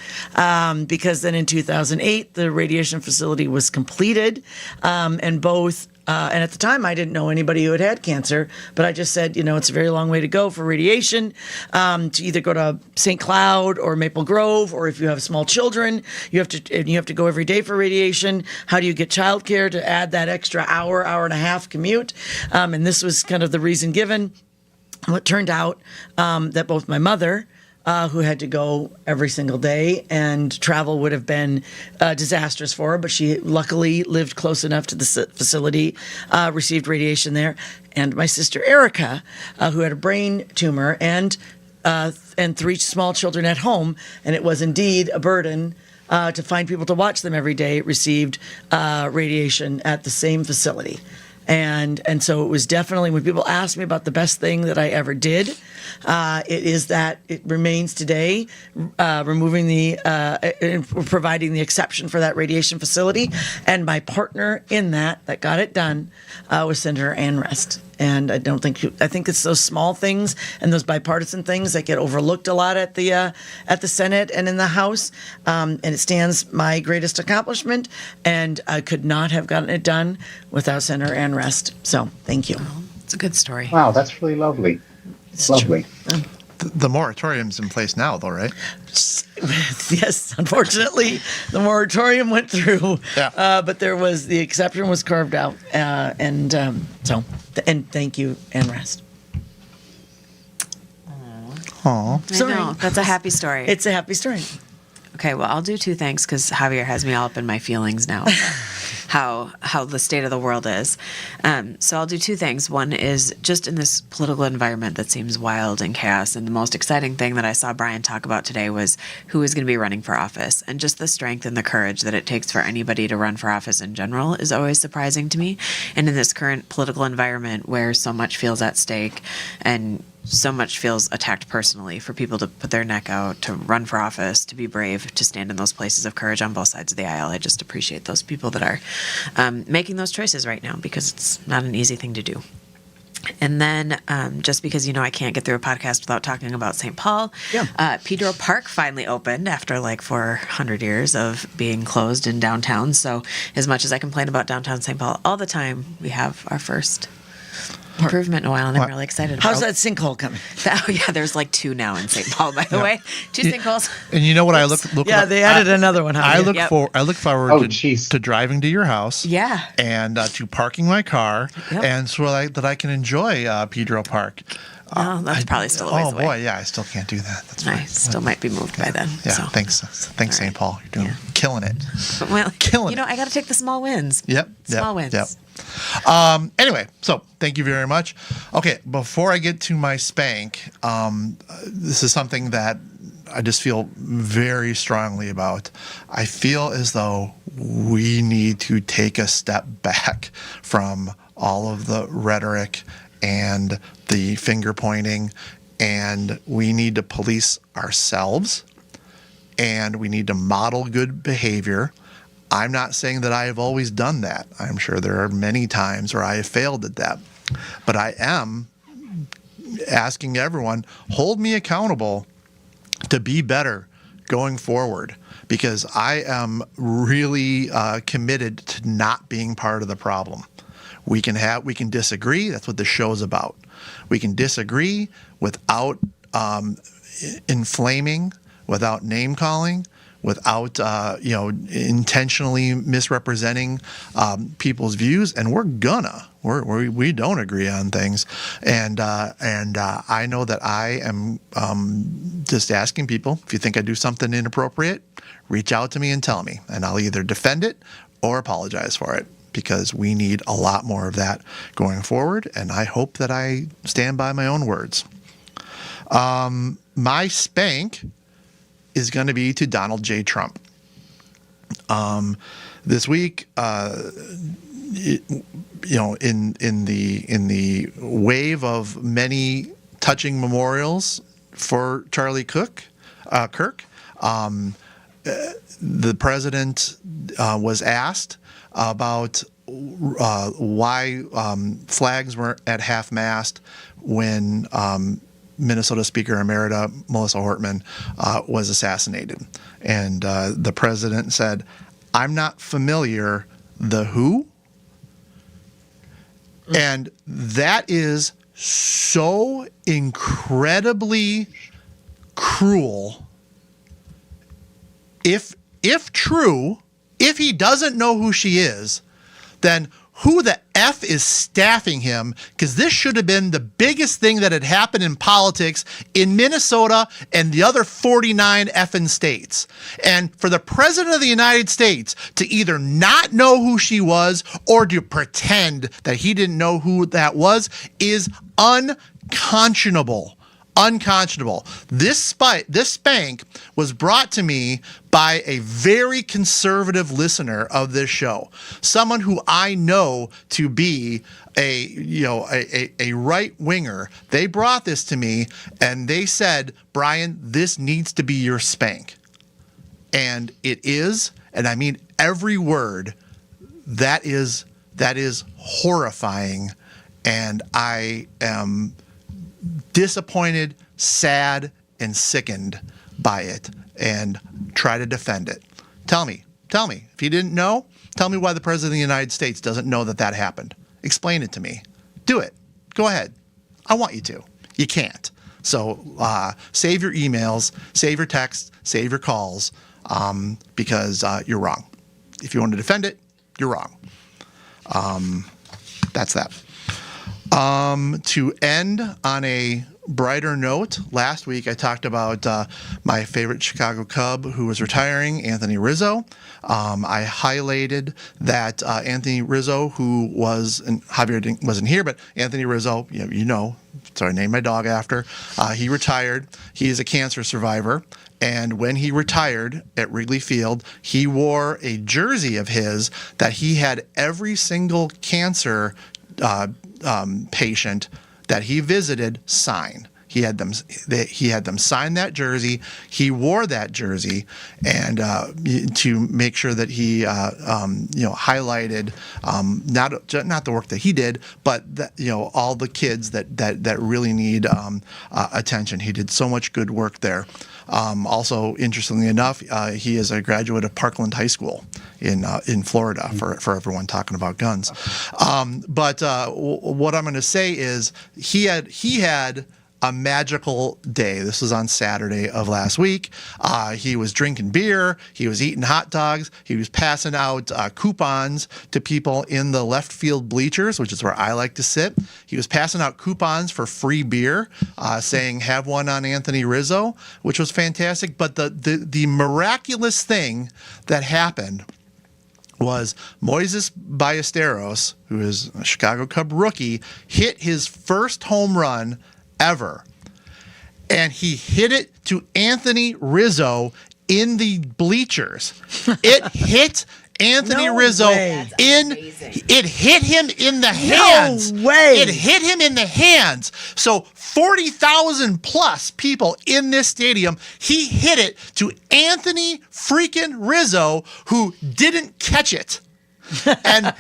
because then in 2008, the radiation facility was completed, and both And at the time, I didn't know anybody who had had cancer, but I just said, it's a very long way to go for radiation, to either go to St. Cloud or Maple Grove, or if you have small children, you have to go every day for radiation. How do you get childcare to add that extra hour and a half commute? And this was kind of the reason given. Well, it turned out that both my mother, who had to go every single day, and travel would have been disastrous for her, but she luckily lived close enough to the facility, received radiation there. And my sister Erica, who had a brain tumor and 3 small children at home, and it was indeed a burden to find people to watch them every day, received radiation at the same facility. And so it was definitely, when people ask me about the best thing that I ever did, it is that it remains today, providing the exception for that radiation facility. And my partner in that got it done, was Senator Ann Rest. And I think it's those small things and those bipartisan things that get overlooked a lot at the Senate and in the House. And it stands my greatest accomplishment. And I could not have gotten it done without Senator Ann Rest. So thank you. It's a good story. Wow, that's really lovely. It's Lovely. true. The moratorium's in place now, though, right? Yes, unfortunately, the moratorium went through, Yeah. but the exception was carved out, and thank you, Ann Rest. Aw. I Sorry. know. That's a happy story. It's a happy story. Okay, well, I'll do 2 things because Javier has me all up in my feelings now. How the state of the world is. So I'll do 2 things. One is just in this political environment that seems wild and chaos. And the most exciting thing that I saw Brian talk about today was who is going to be running for office. And just the strength and the courage that it takes for anybody to run for office in general is always surprising to me. And in this current political environment where so much feels at stake and so much feels attacked personally, for people to put their neck out, to run for office, to be brave, to stand in those places of courage on both sides of the aisle. I just appreciate those people that are making those choices right now, because it's not an easy thing to do. And then just because, I can't get through a podcast without talking about St. Paul, Pedro Park finally opened after like 400 years of being closed in downtown. So as much as I complain about downtown St. Paul all the time, we have our first improvement in a while, and I'm really excited about How's that sinkhole coming? Oh, yeah, there's like 2 now in St. Paul, by the way. 2 sinkholes. And you know what I look Yeah, they added another one. I look Yep. forward Jeez. to driving to your house. Yeah. And to parking my car, Yep. and so that I can enjoy Pedro Park. No, that's probably still a ways away. Boy, yeah, I still can't do that. That's I fine. still might be moved by then. Yeah, so. thanks, All St. right. Paul. You're doing killing it. Well, Killing I got to take the small wins. Yep. Small wins. Yep. Anyway, so thank you very much. Okay, before I get to my spank, this is something that I just feel very strongly about. I feel as though we need to take a step back from all of the rhetoric and the finger pointing, and we need to police ourselves, and we need to model good behavior. I'm not saying that I have always done that. I'm sure there are many times where I have failed at that. But I am asking everyone, hold me accountable to be better going forward, because I am really committed to not being part of the problem. We can disagree. That's what the show's about. We can disagree without inflaming, without name calling, without intentionally misrepresenting people's views, and we don't agree on things, and I know that I am just asking people, if you think I do something inappropriate, reach out to me and tell me, and I'll either defend it or apologize for it, because we need a lot more of that going forward, and I hope that I stand by my own words. My spank is going to be to Donald J. Trump. This week, in the wave of many touching memorials for Charlie Kirk, the president was asked about why flags were at half-mast when Minnesota Speaker Emerita Melissa Hortman was assassinated. And the president said, "I'm not familiar, the who?" And that is so incredibly cruel. If true, if he doesn't know who she is, then who the F is staffing him? Because this should have been the biggest thing that had happened in politics in Minnesota and the other 49 effing states. And for the president of the United States to either not know who she was or to pretend that he didn't know who that was is unconscionable. Unconscionable. This spank was brought to me by a very conservative listener of this show, someone who I know to be a right winger. They brought this to me and they said, Brian, this needs to be your spank. And it is, and I mean every word, that is horrifying. And I am disappointed, sad, and sickened by it, and try to defend it. Tell me, if you didn't know, tell me why the President of the United States doesn't know that happened. Explain it to me. Do it. Go ahead. I want you to. You can't. So save your emails, save your texts, save your calls, because you're wrong. If you want to defend it, you're wrong. That's that. To end on a brighter note, last week I talked about my favorite Chicago Cub who was retiring, Anthony Rizzo. I highlighted that Anthony Rizzo, who was, and Javier wasn't here, but Anthony Rizzo, so I named my dog after, he retired. He is a cancer survivor. And when he retired at Wrigley Field, he wore a jersey of his that he had every single cancer patient that he visited sign. He had them sign that jersey. He wore that jersey, and to make sure that he highlighted not the work that he did, but that, all the kids that really need attention. He did so much good work there. Also, interestingly enough, he is a graduate of Parkland High School in Florida, for everyone talking about guns. But what I'm going to say is he had a magical day. This was on Saturday of last week. He was drinking beer. He was eating hot dogs. He was passing out coupons to people in the left field bleachers, which is where I like to sit. He was passing out coupons for free beer, saying, have one on Anthony Rizzo, which was fantastic. But the miraculous thing that happened was Moises Ballesteros, who is a Chicago Cub rookie, hit his first home run ever. And he hit it to Anthony Rizzo in the bleachers. It hit Anthony Rizzo it hit him in the hands. No way. It hit him in the hands. So 40,000 plus people in this stadium, he hit it to Anthony freaking Rizzo, who didn't catch it. and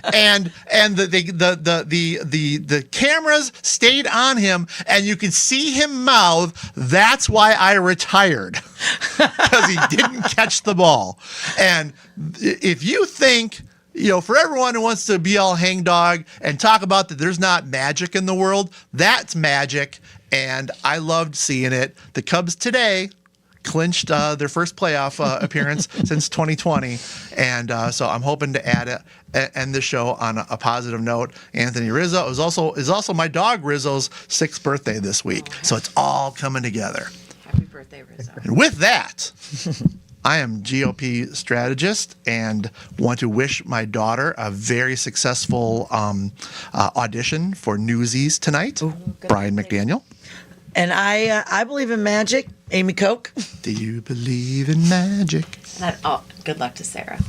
the cameras stayed on him, and you could see him mouth, "That's why I retired," because he didn't catch the ball. And if you think, for everyone who wants to be all hangdog and talk about that there's not magic in the world, that's magic, and I loved seeing it. The Cubs today clinched their first playoff appearance since 2020, and so I'm hoping to end the show on a positive note. Anthony Rizzo is also my dog Rizzo's 6th birthday this week, so it's all coming together. Happy birthday, Rizzo. And with that, I am GOP strategist and want to wish my daughter a very successful audition for Newsies tonight. Brian McDaniel. And I believe in magic. Amy Koch. Do you believe in magic? Good luck to Sarah.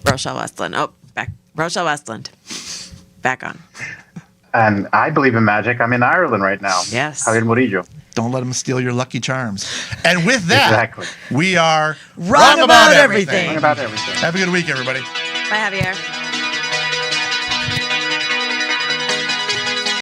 Rochelle Westland. Rochelle Westland. Back on. And I believe in magic. I'm in Ireland right now. Yes. Javier Murillo. Don't let them steal your Lucky Charms. And with that, Exactly. we are Wrong about everything. Wrong about everything. Have a good week, everybody. Bye, Javier.